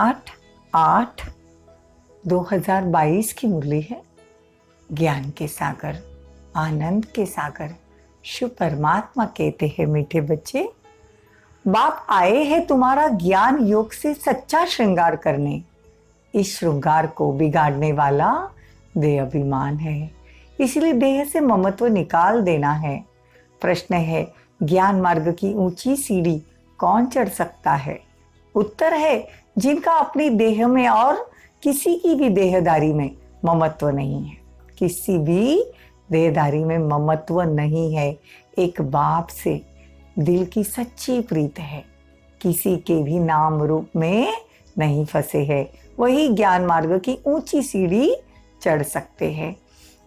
8/8/2022 की मुरली है। ज्ञान के सागर, आनंद के सागर, शिव परमात्मा कहते हैं, मीठे बच्चे, बाप आए हैं तुम्हारा ज्ञान योग से सच्चा श्रृंगार करने। इस श्रृंगार को बिगाड़ने वाला देह अभिमान है, इसलिए देह से ममत्व निकाल देना है। प्रश्न है, ज्ञान मार्ग की ऊंची सीढ़ी कौन चढ़ सकता है? उत्तर है, जिनका अपनी देह में और किसी की भी देहदारी में ममत्व नहीं है। किसी भी देहदारी में ममत्व नहीं है। एक बाप से दिल की सच्ची प्रीत है, किसी के भी नाम रूप में नहीं फंसे है, वही ज्ञान मार्ग की ऊंची सीढ़ी चढ़ सकते हैं।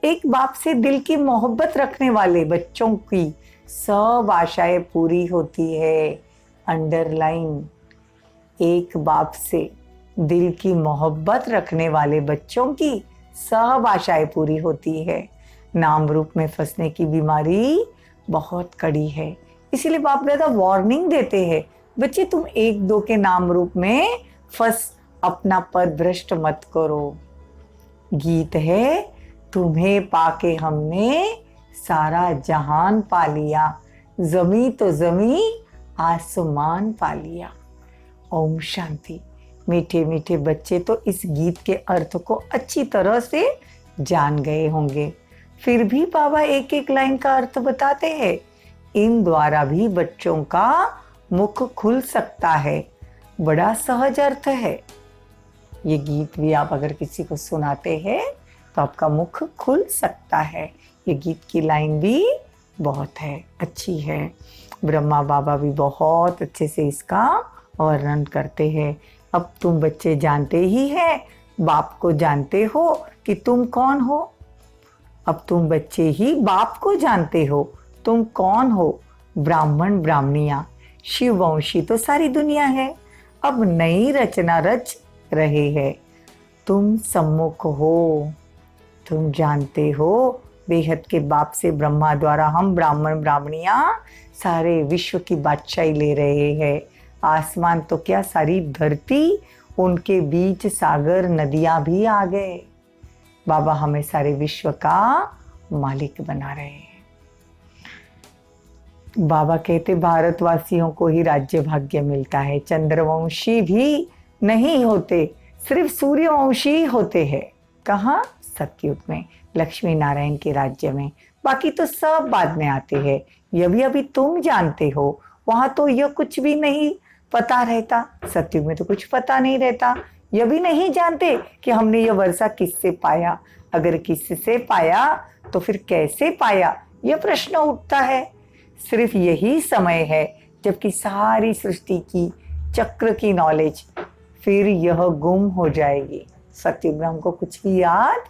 एक बाप से दिल की मोहब्बत रखने वाले बच्चों की सब आशाएं पूरी होती है। अंडरलाइन, एक बाप से दिल की मोहब्बत रखने वाले बच्चों की सब आशाएं पूरी होती है। नाम रूप में फंसने की बीमारी बहुत कड़ी है, इसीलिए बाप दादा वार्निंग देते हैं, बच्चे तुम एक दो के नाम रूप में फंस अपना पद भ्रष्ट मत करो। गीत है, तुम्हें पाके हमने सारा जहान पा लिया, जमी तो जमी आसमान पा लिया। ओम शांति। मीठे मीठे बच्चे तो इस गीत के अर्थ को अच्छी तरह से जान गए होंगे, फिर भी बाबा एक एक लाइन का अर्थ बताते हैं। इन द्वारा भी बच्चों का मुख खुल सकता है, बड़ा सहज अर्थ है। ये गीत भी आप अगर किसी को सुनाते हैं तो आपका मुख खुल सकता है। ये गीत की लाइन भी बहुत है, अच्छी है। ब्रह्मा बाबा भी बहुत अच्छे से इसका वर्णन करते हैं। अब तुम बच्चे जानते ही हैं, बाप को जानते हो कि तुम कौन हो। अब तुम बच्चे ही बाप को जानते हो, तुम कौन हो। ब्राह्मण ब्राह्मणियां, शिववंशी तो सारी दुनिया है। अब नई रचना रच रहे हैं। तुम सम्मुख हो, तुम जानते हो बेहद के बाप से ब्रह्मा द्वारा हम ब्राह्मण ब्राह्मणियां सारे विश्व की बादशाही ले रहे हैं। आसमान तो क्या, सारी धरती, उनके बीच सागर नदियां भी आ गए। बाबा हमें सारे विश्व का मालिक बना रहे हैं। बाबा कहते भारतवासियों को ही राज्य भाग्य मिलता है, चंद्रवंशी भी नहीं होते, सिर्फ सूर्यवंशी होते हैं। कहाँ? सतयुग में, लक्ष्मी नारायण के राज्य में। बाकी तो सब बाद में आते हैं। यह भी अभी तुम जानते हो, वहां तो यह कुछ भी नहीं पता रहता। सतयुग में तो कुछ पता नहीं रहता। यह भी नहीं जानते कि हमने यह वर्षा किससे पाया, अगर किससे पाया तो फिर कैसे पाया, यह प्रश्न उठता है। सिर्फ यही समय है जबकि सारी सृष्टि की चक्र की नॉलेज, फिर यह गुम हो जाएगी। सतयुग में हमको कुछ भी याद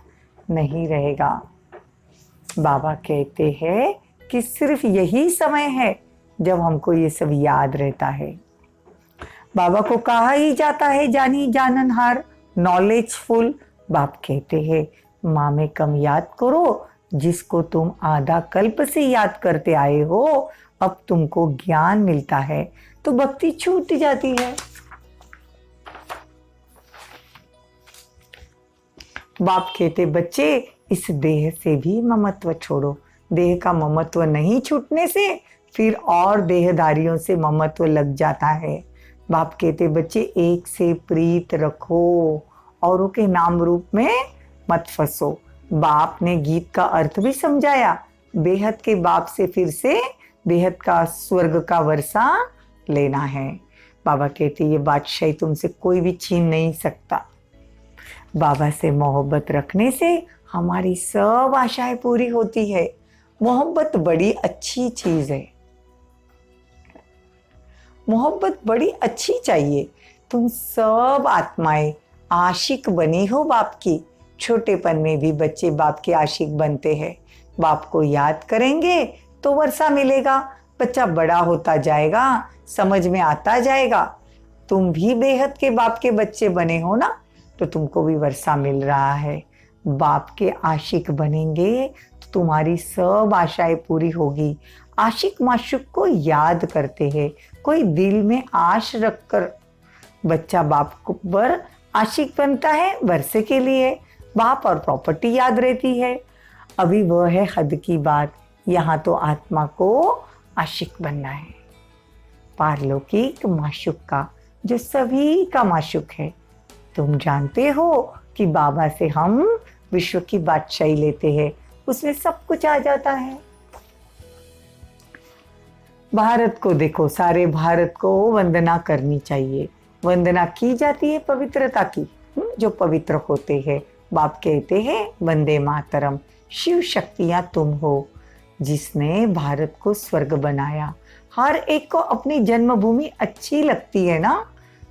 नहीं रहेगा। बाबा कहते हैं कि सिर्फ यही समय है जब हमको ये सब याद रहता है। बाबा को कहा ही जाता है जानी जाननहार, नॉलेजफुल। बाप कहते हैं माँ में कम याद करो, जिसको तुम आधा कल्प से याद करते आए हो, अब तुमको ज्ञान मिलता है तो भक्ति छूट जाती है। बाप कहते बच्चे इस देह से भी ममत्व छोड़ो। देह का ममत्व नहीं छूटने से फिर और देहधारियों से ममत्व लग जाता है। बाप कहते बच्चे एक से प्रीत रखो, औरों के नाम रूप में मत फंसो। बाप ने गीत का अर्थ भी समझाया। बेहद के बाप से फिर से बेहद का स्वर्ग का वर्षा लेना है। बाबा कहते ये बादशाही तुमसे कोई भी छीन नहीं सकता। बाबा से मोहब्बत रखने से हमारी सब आशाएं पूरी होती है। मोहब्बत बड़ी अच्छी चीज है, मोहब्बत बड़ी अच्छी चाहिए। तुम सब आत्माएं आशिक बनी हो बाप की। छोटेपन में भी बच्चे बाप के आशिक बनते हैं। बाप को याद करेंगे तो वर्षा मिलेगा। बच्चा बड़ा होता जाएगा, समझ में आता जाएगा। तुम भी बेहद के बाप के बच्चे बने हो ना, तो तुमको भी वर्षा मिल रहा है। बाप के आशिक बनेंगे तो तुम्हारी सब आशाएं पूरी होगी। आशिक माशूक को याद करते हैं, कोई दिल में आश रखकर बच्चा बाप को पर आशिक बनता है वर्षे के लिए, बाप और प्रॉपर्टी याद रहती है। अभी वह है हद की बात, यहाँ तो आत्मा को आशिक बनना है पारलौकिक माशूक का, जो सभी का माशूक है। तुम जानते हो कि बाबा से हम विश्व की बादशाही लेते हैं, उसमें सब कुछ आ जाता है। भारत को देखो, सारे भारत को वंदना करनी चाहिए। वंदना की जाती है पवित्रता की, जो पवित्र होते हैं। बाप कहते हैं वंदे मातरम, शिव शक्तियां तुम हो जिसने भारत को स्वर्ग बनाया। हर एक को अपनी जन्मभूमि अच्छी लगती है ना,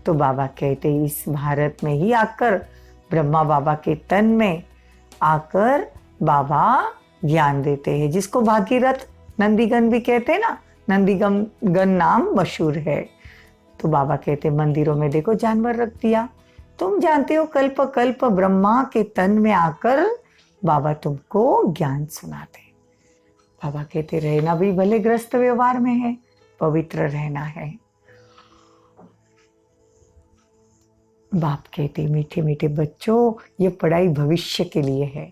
तो बाबा कहते हैं इस भारत में ही आकर, ब्रह्मा बाबा के तन में आकर बाबा ज्ञान देते हैं, जिसको भागीरथ नंदीगण भी कहते हैं ना, नंदीगण नाम मशहूर है। तो बाबा कहते मंदिरों में देखो जानवर रख दिया। तुम जानते हो कल्प कल्प ब्रह्मा के तन में आकर बाबा तुमको ज्ञान सुनाते। बाबा कहते रहना भी भले ग्रस्त व्यवहार में है, पवित्र रहना है। बाप कहते मीठे मीठे बच्चों, ये पढ़ाई भविष्य के लिए है।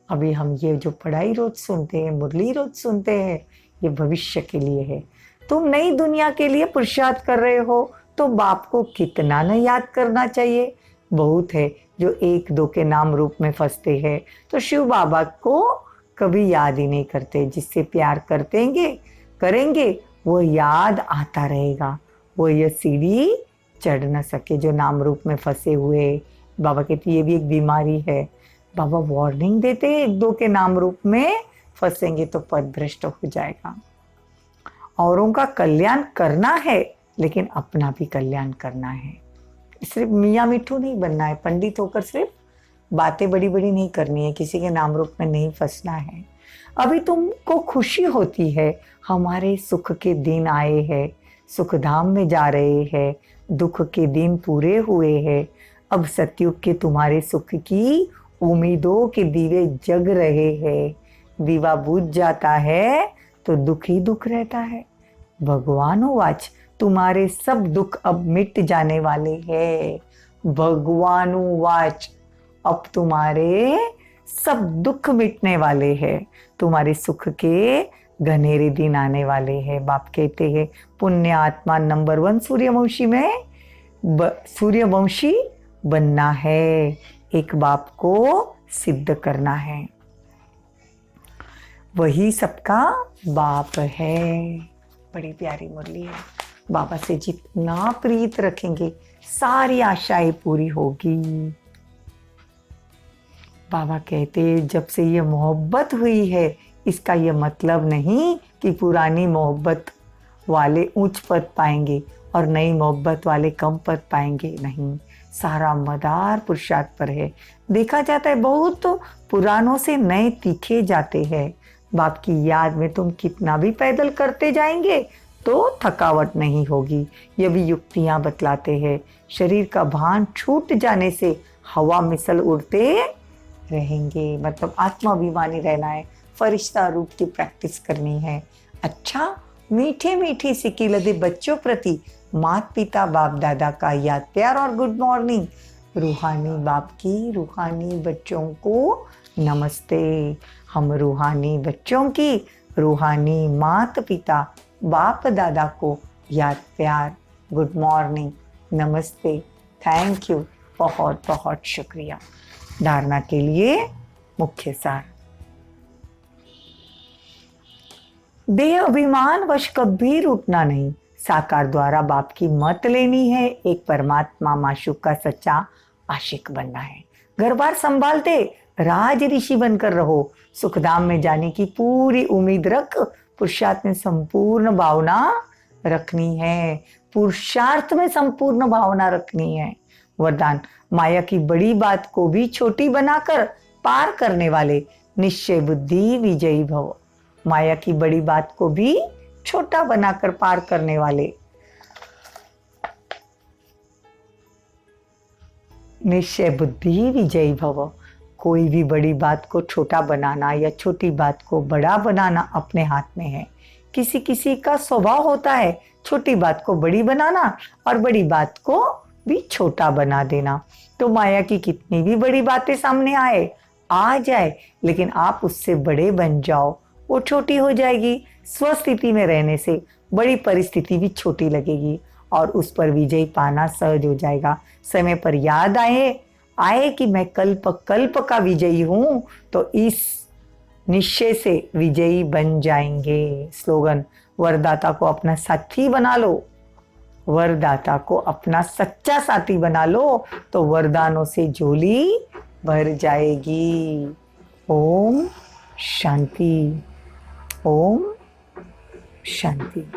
अभी हम ये जो पढ़ाई रोज सुनते हैं, मुरली रोज सुनते हैं, ये भविष्य के लिए है। तुम नई दुनिया के लिए पुरुषार्थ कर रहे हो, तो बाप को कितना न याद करना चाहिए। बहुत है जो एक दो के नाम रूप में फंसते हैं, तो शिव बाबा को कभी याद ही नहीं करते। जिससे प्यार करेंगे वो याद आता रहेगा, वो ये सीढ़ी चढ़ न सके जो नाम रूप में फंसे हुए। बाबा कहते ये भी एक बीमारी है। बाबा वार्निंग देते हैं, एक दो के नाम रूप में फंसेंगे तो पद भ्रष्ट हो जाएगा। औरों का कल्याण करना है, लेकिन अपना भी कल्याण करना है। सिर्फ मियाँ मिठू नहीं बनना है, पंडित होकर सिर्फ बातें बड़ी बड़ी नहीं करनी है, किसी के नाम रूप में नहीं फंसना है। अभी तुमको खुशी होती है हमारे सुख के दिन आए हैं, सुख धाम में जा रहे हैं, दुख के दिन पूरे हुए हैं। अब सतयुग के तुम्हारे सुख की उम्मीदों के दीवे जग रहे हैं। दीवा बुझ जाता है तो दुख ही दुख रहता है। भगवानुवाच, तुम्हारे सब दुख अब मिट जाने वाले हैं। भगवानुवाच, अब तुम्हारे सब दुख मिटने वाले हैं, तुम्हारे सुख के घनेरे दिन आने वाले हैं। बाप कहते हैं पुण्य आत्मा नंबर 1 सूर्यवंशी में सूर्यवंशी बनना है, एक बाप को सिद्ध करना है। वही सबका बाप है। बड़ी प्यारी मुरली है। बाबा से जितना प्रीत रखेंगे सारी आशाएं पूरी होगी। बाबा कहते जब से ये मोहब्बत हुई है, इसका ये मतलब नहीं कि पुरानी मोहब्बत वाले ऊंच पद पाएंगे और नई मोहब्बत वाले कम पद पाएंगे। नहीं, सारा मदार पुरुषार्थ पर है। देखा जाता है बहुत तो पुरानों से नए तीखे जाते हैं। बाप की याद में तुम कितना भी पैदल करते जाएंगे तो थकावट नहीं होगी। ये भी युक्तियां बतलाते हैं। शरीर का भान छूट जाने से हवा मिसल उड़ते रहेंगे, मतलब आत्माभिमानी रहना है, फरिश्ता रूप की प्रैक्टिस करनी है। अच्छा, मीठे मीठे सिक्की लदे बच्चों प्रति माता पिता बाप दादा का याद प्यार और गुड मॉर्निंग। रूहानी बाप की रूहानी बच्चों को नमस्ते। हम रूहानी बच्चों की रूहानी माता पिता बाप दादा को याद प्यार, गुड मॉर्निंग, नमस्ते, थैंक यू, बहुत बहुत शुक्रिया। धारणा के लिए मुख्य सार। देह अभिमान वश कभी रूठना नहीं। साकार द्वारा बाप की मत लेनी है। एक परमात्मा माशूक का सच्चा आशिक बनना है। घर बार संभालते राज ऋषि बनकर रहो। सुखधाम में जाने की पूरी उम्मीद रख। पुरुषार्थ में संपूर्ण भावना रखनी है। पुरुषार्थ में संपूर्ण भावना रखनी है। वरदान, माया की बड़ी बात को भी छोटी बनाकर पार करने वाले निश्चय बुद्धि विजयी भव। माया की बड़ी बात को भी छोटा बनाकर पार करने वाले निश्चय बुद्धि विजयी भव। कोई भी बड़ी बात को छोटा बनाना या छोटी बात को बड़ा बनाना अपने हाथ में है। किसी किसी का स्वभाव होता है छोटी बात को बड़ी बनाना और बड़ी बात को भी छोटा बना देना। तो माया की कितनी भी बड़ी बातें सामने आ जाए, लेकिन आप उससे बड़े बन जाओ, वो छोटी हो जाएगी। स्वस्थिति में रहने से बड़ी परिस्थिति भी छोटी लगेगी और उस पर विजय पाना सहज हो जाएगा। समय पर याद आए कि मैं कल्प कल्प का विजयी हूं, तो इस निश्चय से विजयी बन जाएंगे। स्लोगन, वरदाता को अपना साथी बना लो, वरदाता को अपना सच्चा साथी बना लो, तो वरदानों से झोली भर जाएगी। ओम शांति, ओम शांति।